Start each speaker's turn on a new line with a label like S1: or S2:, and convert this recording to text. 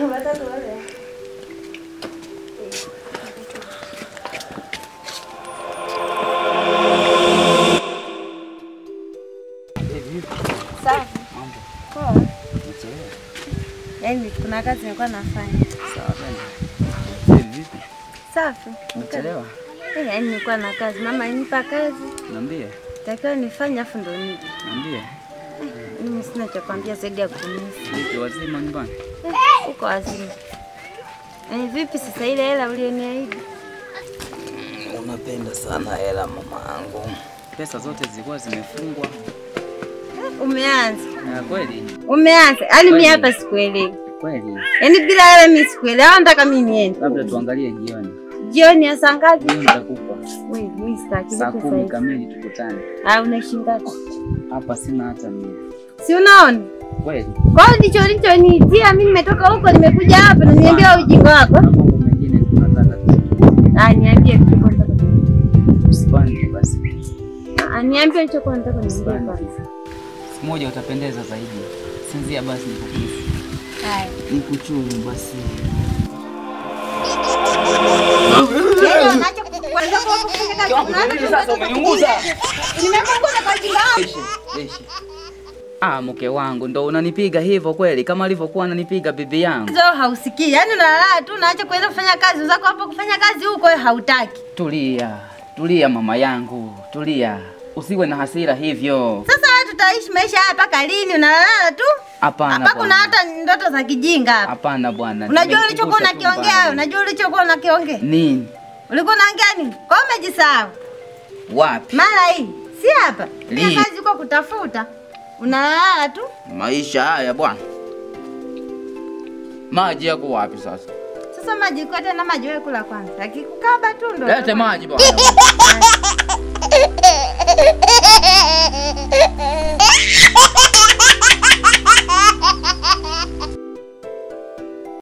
S1: Watatu wale. Safi. Poa. Yaani kuna kazi nilikuwa nafanya.
S2: Sawa bwana. Vipi?
S1: Safi.
S2: Umechelewa?
S1: Yaani nilikuwa na kazi. Mama alinipa kazi.
S2: Niambie.
S1: Takiwa nifanye afu ndo nije.
S2: Niambie.
S1: Mimi sina cha kwambia zaidi ya kukumisi.
S2: Vipi wazima nyumbani?
S1: Uko wazima. Vipi sasa ile hela ulioniahidi?
S2: Unapenda sana hela mamangu. Pesa zote zilikuwa zimefungwa.
S1: Umeanza.
S2: Kweli?
S1: Umeanza. Yaani mimi hapa sikuelewi.
S2: Kweli.
S1: Yaani bila hela mimi sikuelewi. Nataka mimi niende.
S2: Labda tuangalie jioni.
S1: Jioni ya saa ngapi?
S2: Jioni nitakupa.
S1: Wewe mimi sitaki.
S2: Saa 10 kamili tukutane.
S1: Unashinda
S2: hapa sina hata mimi.
S1: Si unaona?
S2: Kweli.
S1: Kwa hiyo ndicho niitia mimi nimetoka huko nimekuja hapa na niambia ujinga wako.
S2: Mambo mengine tunataka.
S1: Niambie kitu kwa nataka.
S2: Usipande basi.
S1: Niambie hicho kwa nataka niambie.
S2: Siku moja utapendeza zaidi. Sinzia basi nikukisi.
S1: Haya.
S2: Nikuchuru basi. Sasa umeniunguza.
S1: Nimepunguza kwa jinga.
S2: Mke wangu ndo unanipiga hivyo kweli kama alivyokuwa ananipiga bibi yangu.
S1: Hizo hausikii. Yaani unalala tu unaacha kwenda kufanya kazi zako hapo kufanya kazi huko wewe hautaki.
S2: Tulia mama yangu. Tulia. Usiwe na hasira hivyo.
S1: Sasa wewe tutaishi maisha haya mpaka lini? Unalala tu?
S2: Hapana.
S1: Hapa kuna hata ndoto za kijinga hapa.
S2: Hapana bwana.
S1: Unajua ulichokuwa unakiongea? Unajua ulichokuwa unakiongea?
S2: Nini?
S1: Ulikuwa unaongea nini? Kwa umejisahau.
S2: Wapi?
S1: Mara hii. Si hapa. Pia kazi uko kutafuta. Unalala tu?
S2: Maisha haya bwana. Maji yako wapi sasa?
S1: Sasa maji kwa tena maji wewe kula kwanza. Akikukaba tu ndo.
S2: Lete maji bwana.